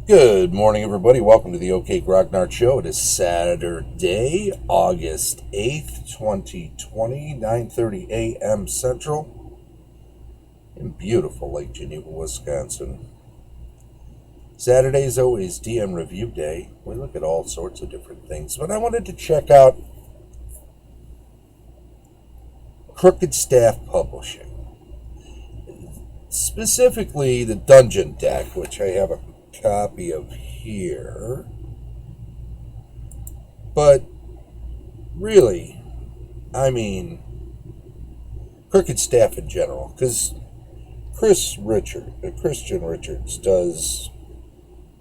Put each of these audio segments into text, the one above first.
Good morning, everybody. Welcome to the OK Grognard Show. It is Saturday, August 8th, 2020, 9:30 a.m. Central in beautiful Lake Geneva, Wisconsin. Saturday is always DM Review Day. We look at all sorts of different things, but I wanted to check out Crooked Staff Publishing. Specifically, the Dungeon Deck, which I have a copy of here. But really, I mean, Crooked Staff in general, because Christian Richards does,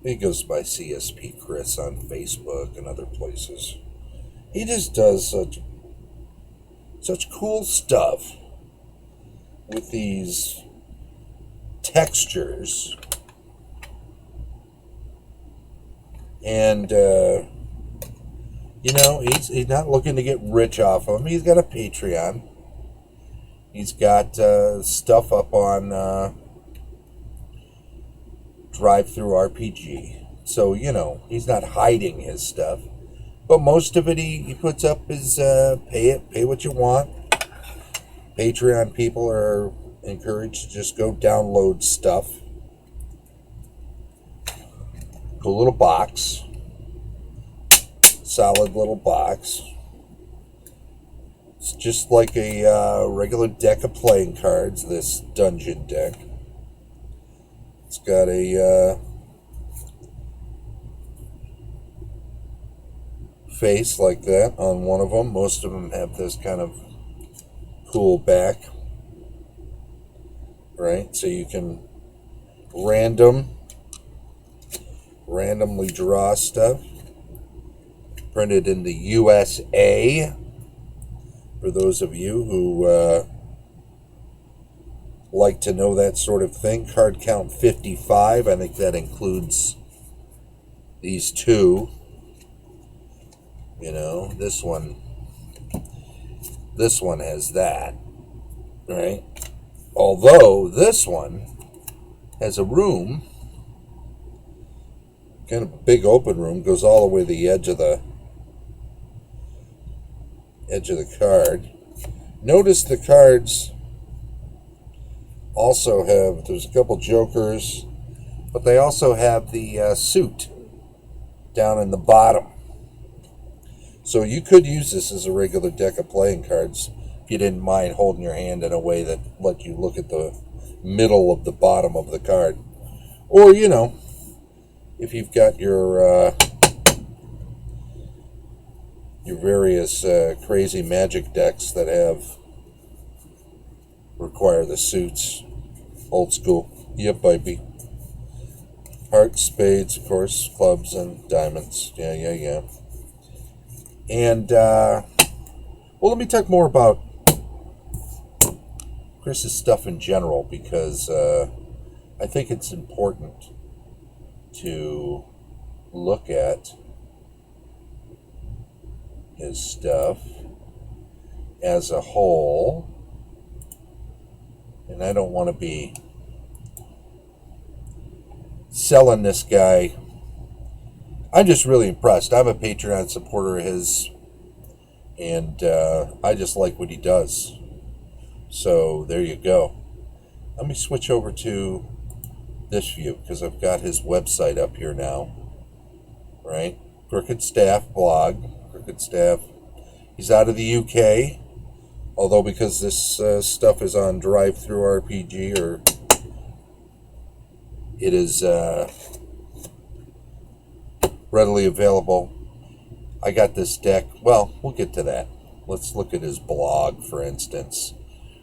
he goes by CSP Kris on Facebook and other places. He just does such cool stuff with these textures. And, he's not looking to get rich off of them. He's got a Patreon. He's got stuff up on Drive-Thru RPG. So, he's not hiding his stuff. But most of it he puts up is pay what you want. Patreon people are encouraged to just go download stuff. Cool little box. Solid little box. It's just like a regular deck of playing cards, this dungeon deck. It's got a face like that on one of them. Most of them have this kind of cool back. Right? So you can randomly draw stuff. Printed in the USA. For those of you who like to know that sort of thing. Card count 55. I think that includes these two. This one has that. Right? Although this one has a room, kind of a big open room, goes all the way to the edge of the card. Notice the cards also have, there's a couple jokers, but they also have the suit down in the bottom. So you could use this as a regular deck of playing cards if you didn't mind holding your hand in a way that let you look at the middle of the bottom of the card. Or, if you've got your various crazy magic decks that require the suits. Old school. Yep, baby. Hearts, spades, of course, clubs, and diamonds. Yeah. And, let me talk more about Chris's stuff in general, because I think it's important to look at his stuff as a whole. And I don't want to be selling this guy. I'm just really impressed. I'm a Patreon supporter of his, and I just like what he does. So there you go. Let me switch over to this view, because I've got his website up here now. Right? Crooked Staff blog. Crooked Staff. He's out of the UK. Although because this stuff is on Drive-Thru RPG, or it is readily available. I got this deck. Well, we'll get to that. Let's look at his blog, for instance.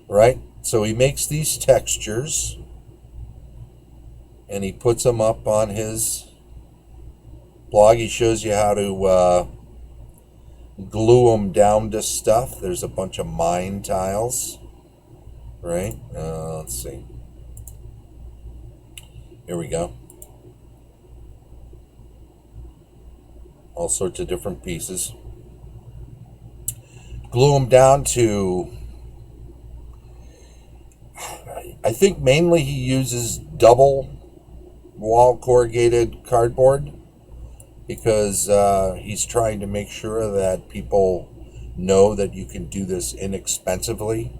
Right? So he makes these textures, and he puts them up on his blog. He shows you how to glue them down to stuff. There's a bunch of mine tiles. Right? Let's see. Here we go. All sorts of different pieces. Glue them down to, I think mainly he uses double wall corrugated cardboard because he's trying to make sure that people know that you can do this inexpensively.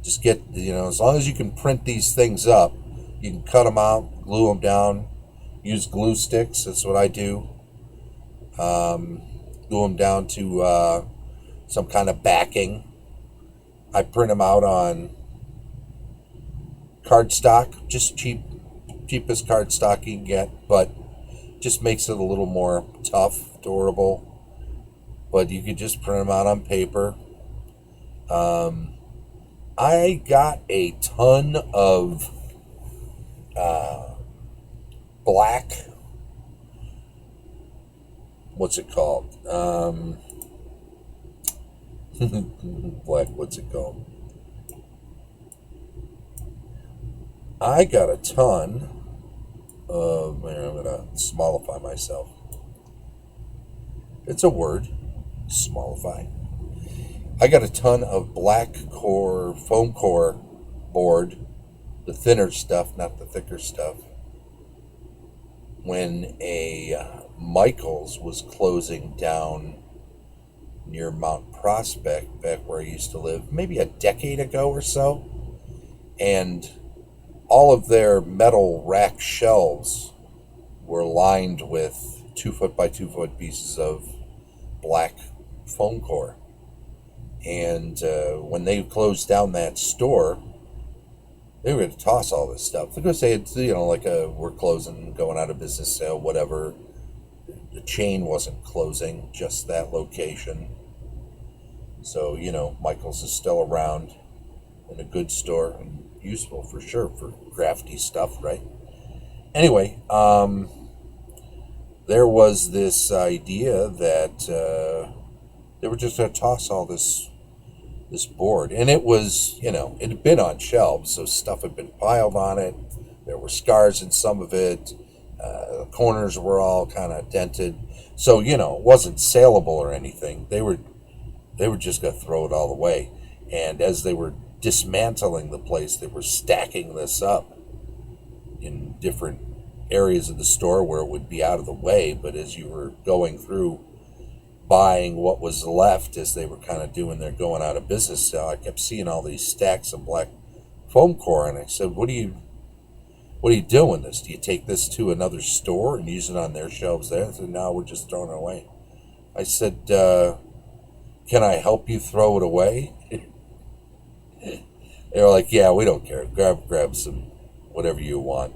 Just get, as long as you can print these things up, you can cut them out, glue them down, use glue sticks. That's what I do. Glue them down to some kind of backing. I print them out on cardstock, just cheapest cardstock you can get, but just makes it a little more tough, durable. But you could just print them out on paper. I got a ton of black, what's it called? Black, what's it called? I got a ton of, I'm going to smallify myself. It's a word, smallify. I got a ton of black core, foam core board, the thinner stuff, not the thicker stuff. When a Michaels was closing down near Mount Prospect, back where I used to live, maybe a decade ago or so, and all of their metal rack shelves were lined with 2 foot by 2 foot pieces of black foam core. And when they closed down that store, they were going to toss all this stuff. They're going to say it's, like we're closing, going out of business sale, whatever. The chain wasn't closing, just that location. So, Michael's is still around in a good store and useful for sure for crafty stuff, right? Anyway, there was this idea that they were just going to toss all this board, and it was, it had been on shelves, so stuff had been piled on it. There were scars in some of it. The corners were all kind of dented, so it wasn't saleable or anything. They were just going to throw it all away. And as they were dismantling the place, they were stacking this up in different areas of the store where it would be out of the way. But as you were going through buying what was left, as they were kind of doing their going out of business sale, I kept seeing all these stacks of black foam core, and I said, what are you doing this? Do you take this to another store and use it on their shelves there? They said, no, we're just throwing it away. I said, can I help you throw it away? They were like, yeah, we don't care. Grab some, whatever you want.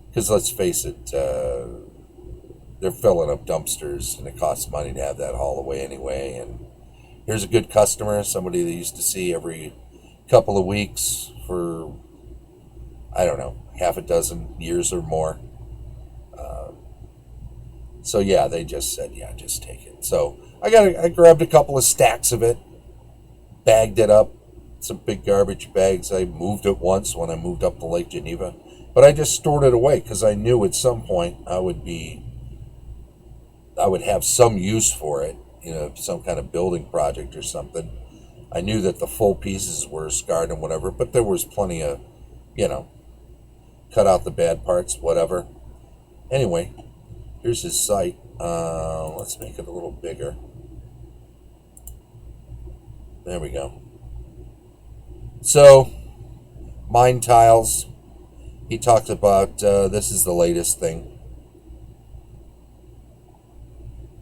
Because let's face it, they're filling up dumpsters, and it costs money to have that haul away anyway. And here's a good customer, somebody they used to see every couple of weeks for, I don't know, half a dozen years or more. So yeah, they just said, yeah, just take it. So I grabbed a couple of stacks of it, bagged it up, some big garbage bags. I moved it once when I moved up to Lake Geneva, but I just stored it away because I knew at some point I would have some use for it, some kind of building project or something. I knew that the full pieces were scarred and whatever, but there was plenty of, cut out the bad parts, whatever. Anyway, here's his site. Let's make it a little bigger. There we go. So, Mine Tiles. He talked about, this is the latest thing.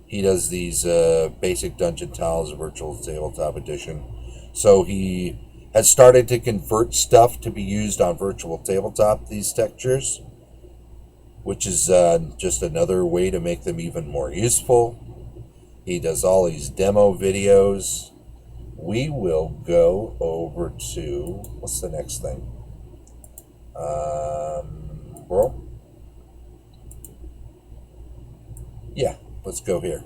He does these basic dungeon tiles, virtual tabletop edition. So he has started to convert stuff to be used on virtual tabletop, these textures, which is just another way to make them even more useful. He does all these demo videos. We will go over to, what's the next thing? Bro? Yeah, let's go here.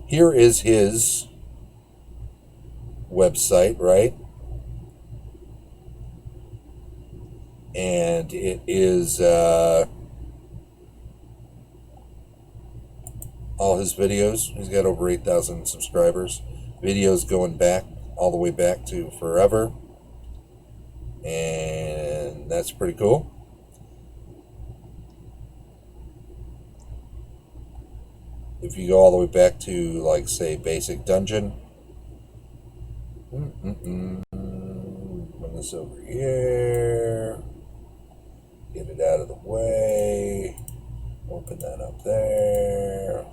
Here is his website, right? And it is all his videos. He's got over 8,000 subscribers. Videos going back, all the way back to forever. And And that's pretty cool. If you go all the way back to, like, say, basic dungeon. Bring this over here. Get it out of the way. Open that up there.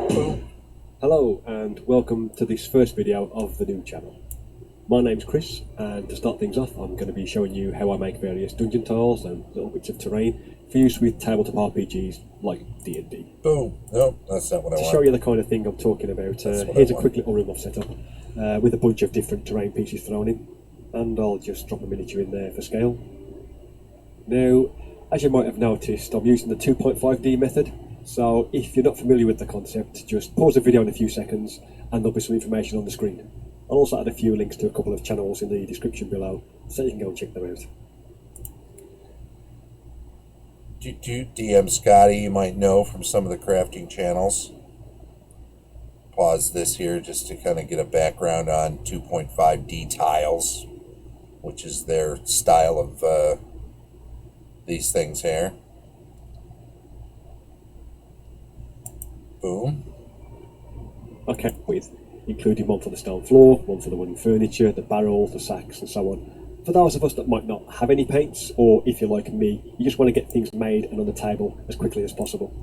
Boom. Hello and welcome to this first video of the new channel. My name's Kris, and to start things off I'm going to be showing you how I make various dungeon tiles and little bits of terrain for use with tabletop RPGs like D&D. Boom. Nope, that's not what I want. To show you the kind of thing I'm talking about, here's a quick little room I've set up with a bunch of different terrain pieces thrown in, and I'll just drop a miniature in there for scale. Now, as you might have noticed, I'm using the 2.5D method, so if you're not familiar with the concept, just pause the video in a few seconds and there'll be some information on the screen. I'll also add a few links to a couple of channels in the description below, so you can go and check them out. DM Scotty, you might know from some of the crafting channels. Pause this here just to kind of get a background on 2.5D tiles, which is their style of these things here. Boom. Okay, with including one for the stone floor, one for the wooden furniture, the barrels, the sacks, and so on. For those of us that might not have any paints, or if you're like me, you just want to get things made and on the table as quickly as possible.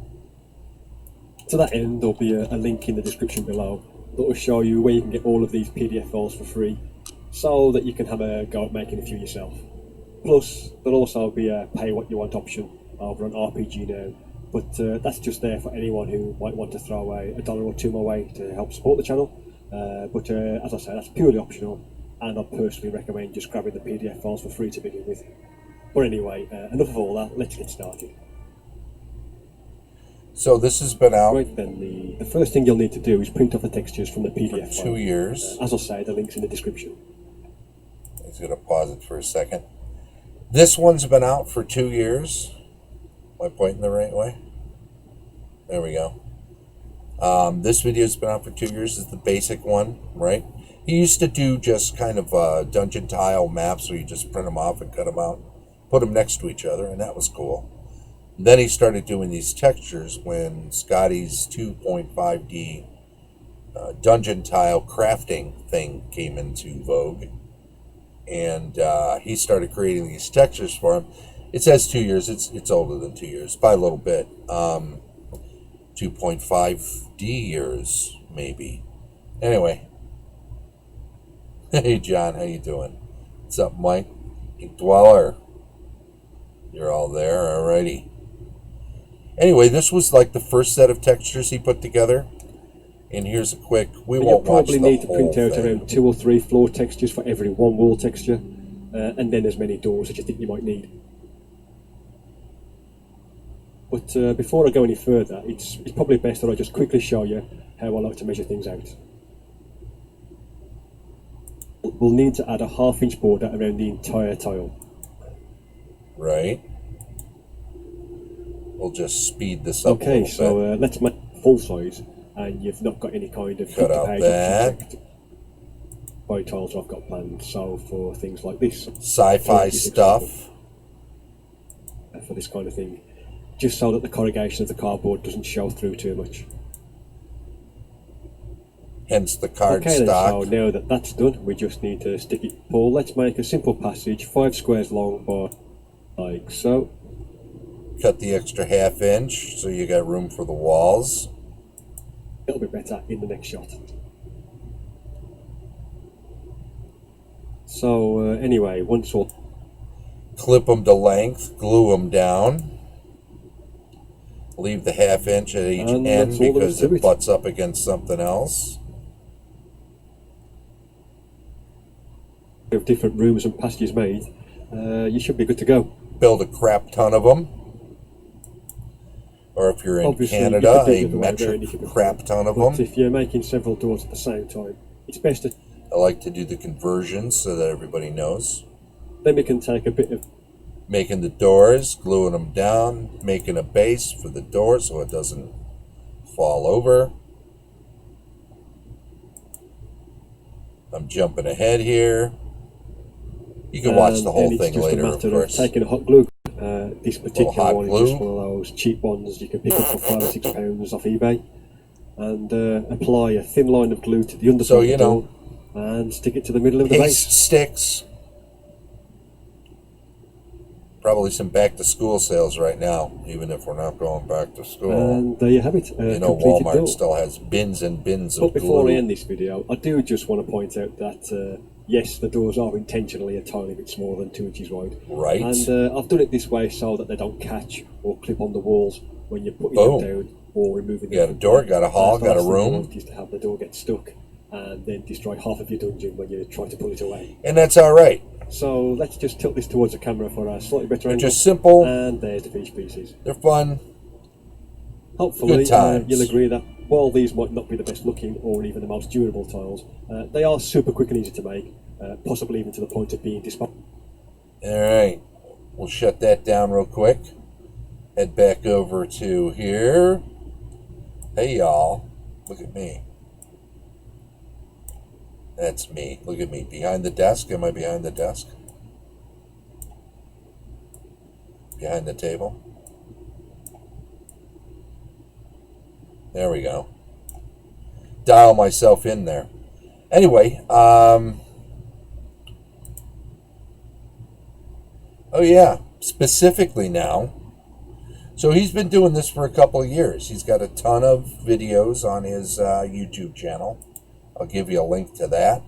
To that end, there'll be a link in the description below that will show you where you can get all of these PDF files for free, so that you can have a go at making a few yourself. Plus, there'll also be a pay what you want option over on RPG Now, but that's just there for anyone who might want to throw away $1 or $2 my way to help support the channel. But as I say, that's purely optional, and I personally recommend just grabbing the PDF files for free to begin with. But anyway, enough of all that, let's get started. So this has been out Right then, the first thing you'll need to do is print off the textures from the PDF for file. 2 years. As I say, the link's in the description. I'm just going to pause it for a second. This one's been out for 2 years. Am I pointing the right way? There we go. This video's been out for 2 years. Is the basic one, right? He used to do just kind of dungeon tile maps where you just print them off and cut them out, put them next to each other, and that was cool. Then he started doing these textures when Scotty's 2.5D dungeon tile crafting thing came into vogue. And he started creating these textures for him. It says 2 years. It's older than 2 years by a little bit. 2.5D years, maybe. Anyway. Hey, John, how you doing? What's up, Mike? Dweller. You're all there? Alrighty. Anyway, this was like the first set of textures he put together. And here's a quick, we won't watch the whole thing. You'll probably need to print out around 2 or 3 floor textures for every one wall texture, and then as many doors as you think you might need. But before I go any further, it's probably best that I just quickly show you how I like to measure things out. We'll need to add a 1/2 inch border around the entire tile. Right. We'll just speed this up a Okay, little so bit. let's make it full size, and you've not got any kind of Cut out that. by tiles I've got planned. So for things like this, Sci-fi stuff. For this kind of thing, just so that the corrugation of the cardboard doesn't show through too much. Hence the card Okay, stock. then, so now that that's done, we just need to stick it pull. Let's make a simple passage, 5 squares long, by like so. Cut the extra 1/2 inch so you got room for the walls. It'll be better in the next shot. So anyway, once all Clip them to length, glue them down. Leave the 1/2 inch at each And end that's all there is because to it it. butts up against something else. of different rooms and passages made, you should be good to go. Build a crap ton of them. Or if you're in Obviously, you Canada, could do it a the other way metric around if you prefer. crap ton of But them. if you're making several doors at the same time, it's best to I like to do the conversions so that everybody knows. then we can take a bit of Making the doors, gluing them down, making a base for the door so it doesn't fall over. I'm jumping ahead here. You can watch the whole thing later, of Then it's just a matter of course. taking a hot glue gun. This particular hot one glue. is just one of those cheap ones you can pick up for £5 or £6 off eBay, and apply a thin line of glue to the underside So, of the you door know, and stick it to the middle of the base. paste sticks. Probably some back to school sales right now, even if we're not going back to school. And there you have it. You know, completed Walmart door. still has bins and bins of But before glue. I end this video, I do just want to point out that yes, the doors are intentionally a tiny bit smaller than 2 inches wide. Right. And I've done it this way so that they don't catch or clip on the walls when you're putting Boom. them down or removing them. You got a door, got a hall, got a room. Is to have the door get stuck and then destroy half of your dungeon when you try to pull it away. And that's all right. So let's just tilt this towards the camera for a slightly better They're angle. just simple. And there's the finished pieces. They're fun. Hopefully, Good times. you'll agree that while these might not be the best looking or even the most durable tiles, they are super quick and easy to make, possibly even to the point of being disposable. All right. We'll shut that down real quick. Head back over to here. Hey, y'all. Look at me. That's me. Look at me. Behind the desk. Am I behind the desk? Behind the table. There we go. Dial myself in there. Anyway, oh yeah, specifically now. So he's been doing this for a couple of years. He's got a ton of videos on his YouTube channel. I'll give you a link to that.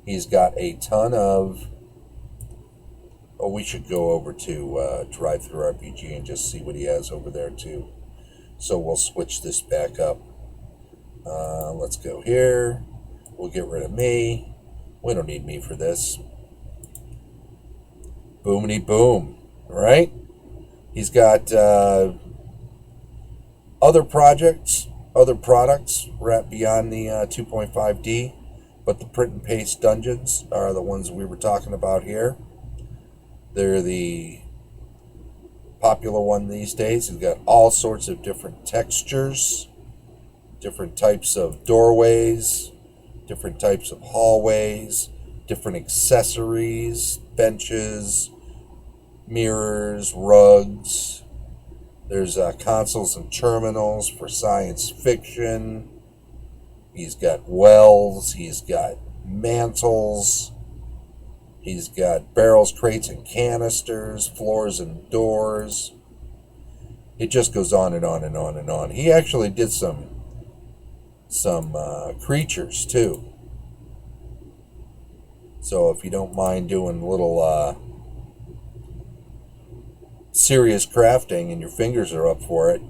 He's got a ton of... Oh, we should go over to Drive-Thru RPG and just see what he has over there too. So we'll switch this back up. Let's go here. We'll get rid of me. We don't need me for this. Boomity boom. Right? He's got other projects, other products right beyond the 2.5D, but the print and paste dungeons are the ones we were talking about here. They're the popular one these days. He's got all sorts of different textures, different types of doorways, different types of hallways, different accessories, benches, mirrors, rugs. There's consoles and terminals for science fiction. He's got wells. He's got mantles. He's got barrels, crates, and canisters, floors and doors. It just goes on and on and on and on. He actually did some creatures too. So if you don't mind doing a little serious crafting and your fingers are up for it,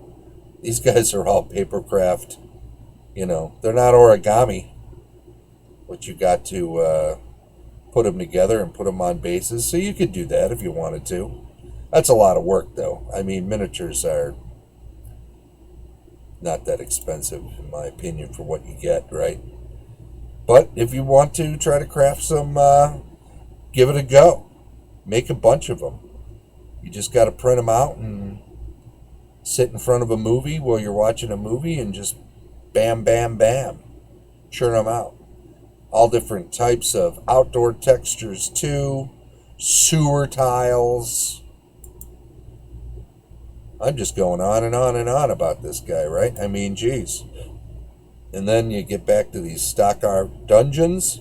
these guys are all paper craft. You know, they're not origami, but you got to put them together and put them on bases. So you could do that if you wanted to. That's a lot of work, though. I mean, miniatures are not that expensive, in my opinion, for what you get, right? But if you want to try to craft some, give it a go. Make a bunch of them. You just got to print them out and sit in front of a movie while you're watching a movie and just bam, bam, bam. Churn them out. All different types of outdoor textures too. Sewer tiles. I'm just going on and on and on about this guy, right? I mean, geez. And then you get back to these stock art dungeons,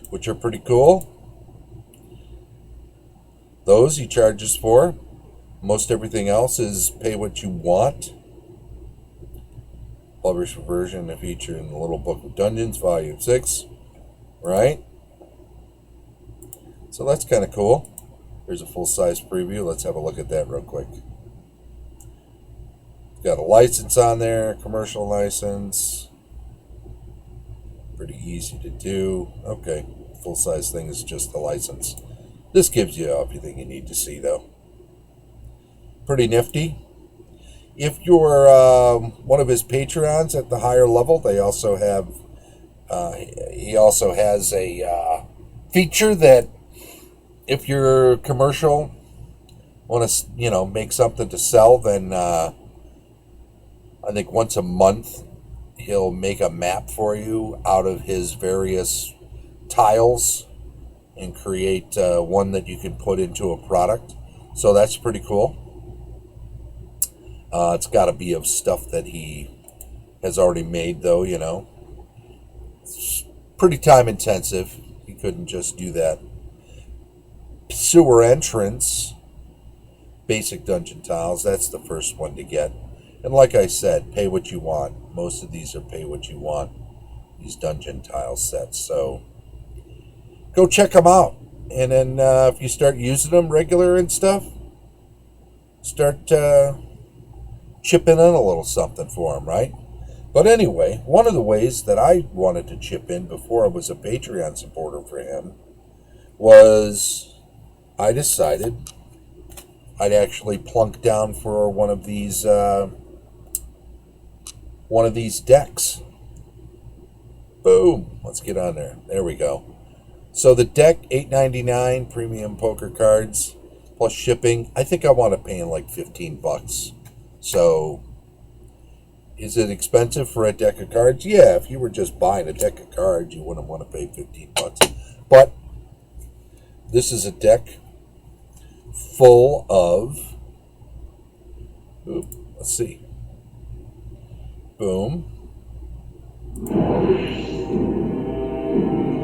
which are pretty cool. Those he charges for. Most everything else is pay what you want. Published version featured in the Little Book of Dungeons, Volume 6. Right? So that's kind of cool. Here's a full-size preview. Let's have a look at that real quick. Got a license on there, commercial license. Pretty easy to do. Okay, full-size thing is just the license. This gives you everything you need to see, though. Pretty nifty. If you're one of his Patreons at the higher level, they also have. He also has a feature that if you're commercial, want to make something to sell, then I think once a month he'll make a map for you out of his various tiles and create one that you can put into a product. So that's pretty cool. It's got to be of stuff that he has already made, though, you know. It's pretty time intensive. He couldn't just do that. Sewer entrance, basic dungeon tiles, that's the first one to get. And like I said, pay what you want. Most of these are pay what you want, these dungeon tile sets. So go check them out. And then if you start using them regular and stuff, start chipping in a little something for them, right? But anyway, one of the ways that I wanted to chip in before I was a Patreon supporter for him was I decided I'd actually plunk down for one of these decks. Boom! Let's get on there. There we go. So the deck, $8.99, premium poker cards plus shipping. I think I want to pay in like $15. So, is it expensive for a deck of cards? Yeah, if you were just buying a deck of cards, you wouldn't want to pay $15. But this is a deck full of, let's see. Boom.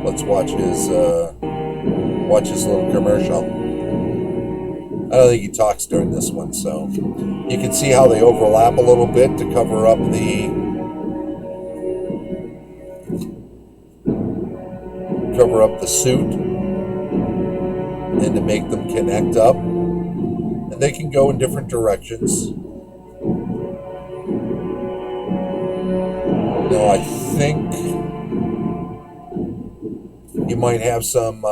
Let's watch his little commercial. I don't think he talks during this one, so you can see how they overlap a little bit to cover up the suit and to make them connect up. And they can go in different directions. Now I think you might have some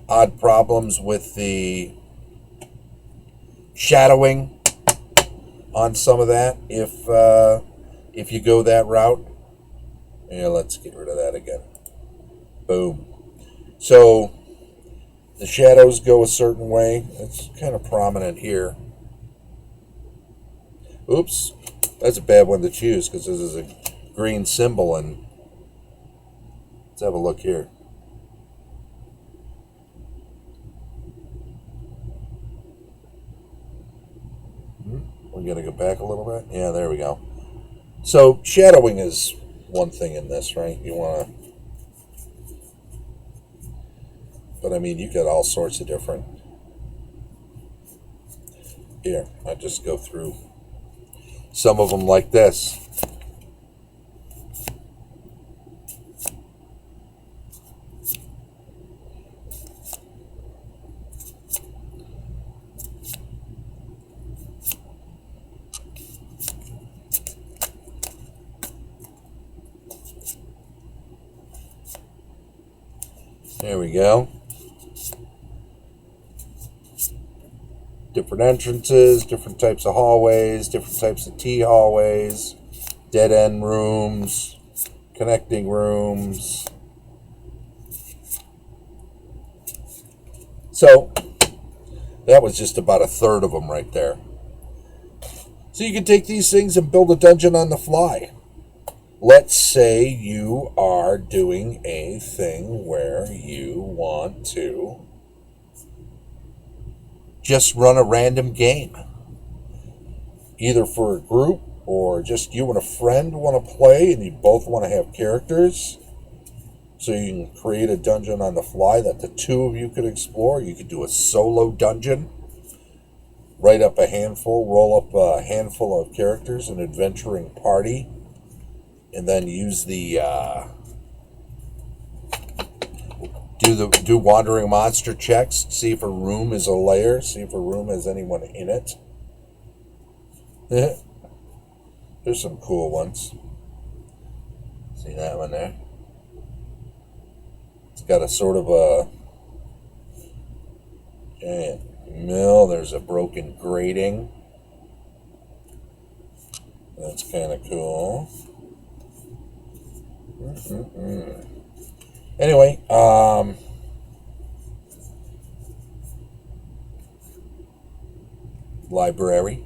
odd problems with the shadowing on some of that if you go that route. Yeah, let's get rid of that again. Boom. So the shadows go a certain way. It's kind of prominent here. Oops, that's a bad one to choose because this is a green symbol, and let's have a look here. We gotta go back a little bit. Yeah, there we go. So shadowing is one thing in this, right? You wanna, but I mean, you got all sorts of different. Here, I just go through some of them like this. There we go. Different entrances, different types of hallways, different types of T hallways, dead end rooms, connecting rooms. So that was just about a third of them right there. So you can take these things and build a dungeon on the fly. Let's say you are doing a thing where you want to just run a random game, either for a group or just you and a friend want to play and you both want to have characters. So you can create a dungeon on the fly that the two of you could explore. You could do a solo dungeon, write up a handful, roll up a handful of characters, an adventuring party, and then use the do wandering monster checks, see if a room is a lair, see if a room has anyone in it. There's some cool ones. See that one there? It's got a sort of a giant mill. There's a broken grating. That's kind of cool. Anyway, library.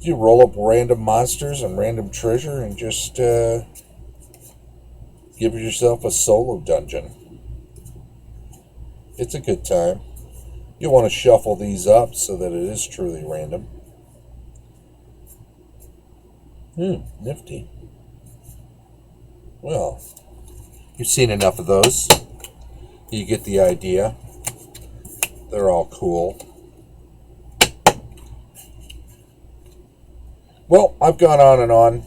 You roll up random monsters and random treasure and just give yourself a solo dungeon. It's a good time. You want to shuffle these up so that it is truly random. Nifty. Well, you've seen enough of those. You get the idea. They're all cool. Well, I've gone on and on.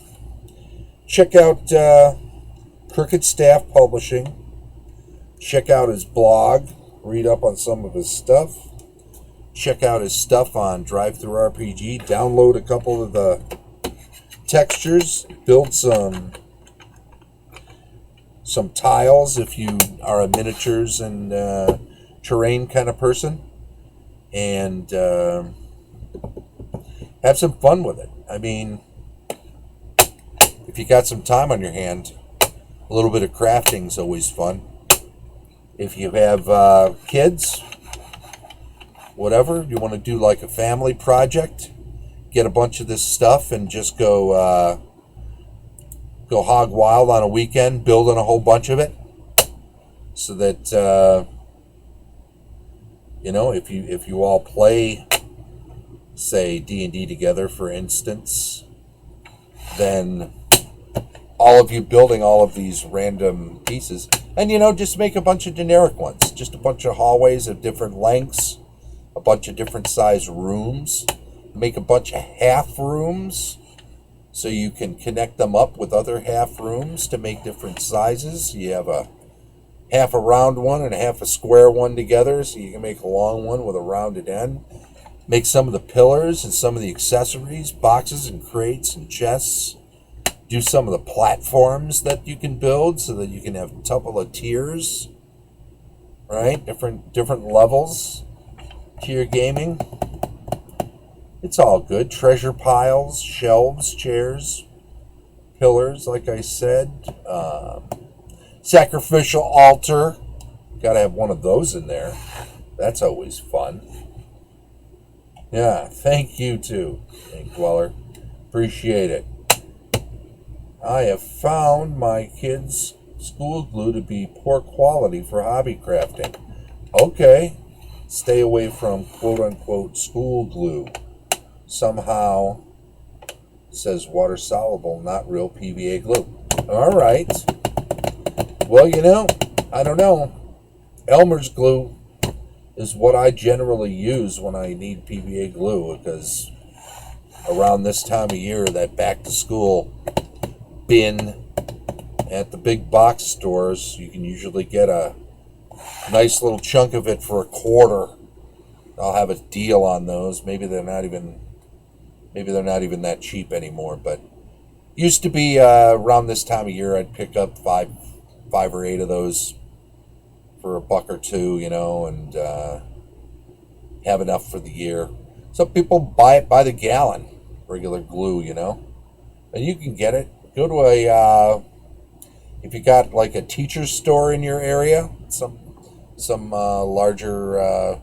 Check out Crooked Staff Publishing. Check out his blog. Read up on some of his stuff. Check out his stuff on DriveThruRPG. Download a couple of the textures. Build some tiles if you are a miniatures and terrain kind of person. And have some fun with it. I mean, if you got some time on your hand, a little bit of crafting is always fun. If you have kids, whatever, you want to do like a family project, get a bunch of this stuff and just go hog wild on a weekend, building a whole bunch of it, so that if you all play, say, D&D together, for instance, then all of you building all of these random pieces, and just make a bunch of generic ones, just a bunch of hallways of different lengths, a bunch of different size rooms, make a bunch of half rooms so you can connect them up with other half rooms to make different sizes. You have a half a round one and a half a square one together, so you can make a long one with a rounded end. Make some of the pillars and some of the accessories, boxes and crates and chests. Do some of the platforms that you can build so that you can have a couple of tiers, right? Different levels to your gaming. It's all good. Treasure piles, shelves, chairs, pillars, like I said. Sacrificial altar. Got to have one of those in there. That's always fun. Yeah, thank you too, Ink Dweller. Appreciate it. I have found my kids' school glue to be poor quality for hobby crafting. Okay, stay away from quote-unquote school glue. Somehow says water soluble, not real PVA glue. All right. Well, I don't know. Elmer's glue is what I generally use when I need PVA glue, because around this time of year, that back to school bin at the big box stores, you can usually get a nice little chunk of it for $0.25. I'll have a deal on those. Maybe they're not even that cheap anymore, but used to be around this time of year I'd pick up five or eight of those for $1 or $2, and have enough for the year. Some people buy it by the gallon, regular glue, and you can get it. Go to if you got like a teacher's store in your area, some larger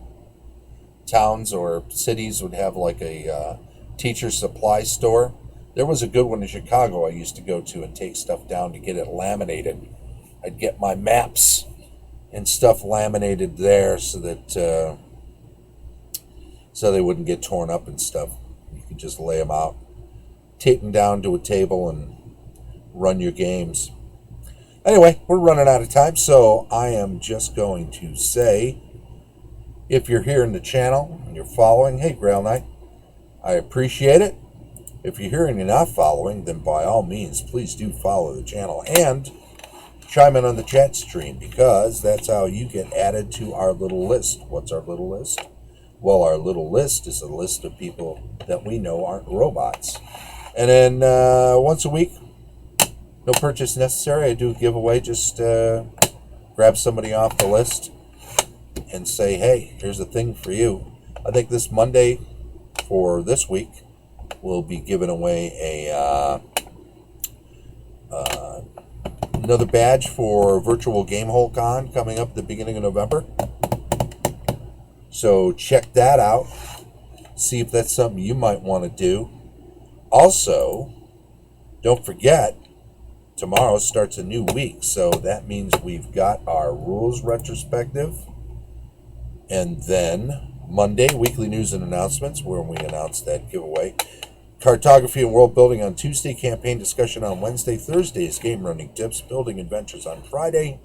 towns or cities would have like a teacher supply store. There was a good one in Chicago I used to go to and take stuff down to get it laminated. I'd get my maps and stuff laminated there so that so they wouldn't get torn up and stuff. You could just lay them out, tape them down to a table, and run your games. Anyway, we're running out of time, so I am just going to say, if you're here in the channel and you're following, hey, Grail Knight, I appreciate it. If you're here and you're not following, then by all means, please do follow the channel and chime in on the chat stream, because that's how you get added to our little list. What's our little list? Well, our little list is a list of people that we know aren't robots. And then once a week, no purchase necessary, I do a giveaway. Just grab somebody off the list and say, hey, here's a thing for you. I think this Monday for this week, we'll be giving away another badge for Virtual Gamehole Con coming up at the beginning of November. So check that out. See if that's something you might want to do. Also, don't forget, tomorrow starts a new week, so that means we've got our rules retrospective, and then Monday, weekly news and announcements, where we announce that giveaway. Cartography and world building on Tuesday, campaign discussion on Wednesday, Thursday's game running tips, building adventures on Friday,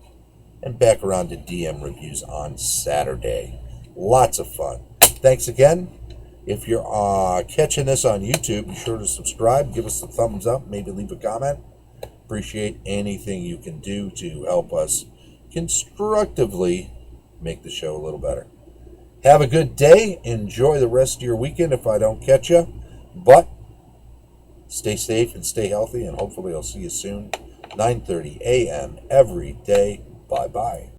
and back around to DM reviews on Saturday. Lots of fun. Thanks again. If you're catching this on YouTube, be sure to subscribe, give us a thumbs up, maybe leave a comment. Appreciate anything you can do to help us constructively make the show a little better. Have a good day. Enjoy the rest of your weekend if I don't catch you. But stay safe and stay healthy, and hopefully I'll see you soon. 9:30 a.m. every day. Bye-bye.